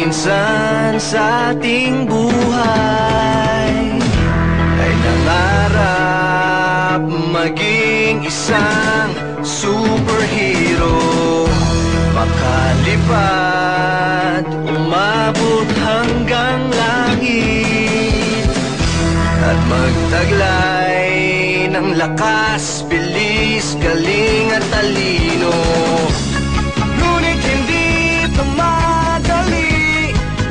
minsan sa ating buhay ay nangarap maging isang superhero, makalipad, umabot hanggang langit at magtaglay ng lakas, bilis, galing at talino. Ngunit hindi ito madali,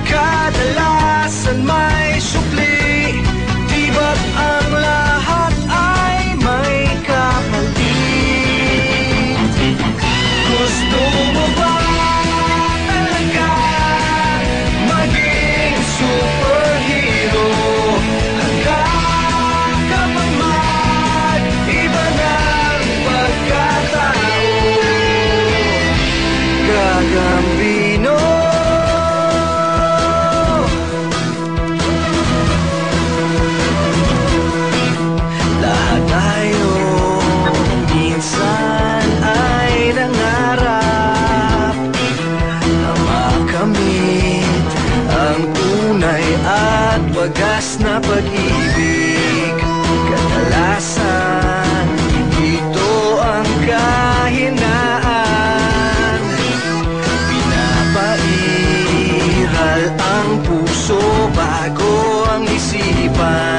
kadalasan may supli, di ba't ang lahat ay may kapalit? Gusto mo ba talaga maging superhero? Hanggang kapag mag-iba ng pagkatao, Gagambino. Lahat tayo minsan ay nangarap na makamit ang tunay at wagas na pag-ibig. Kadalasan ito ang kahinaan, pinapairal ang puso bago ang isipan.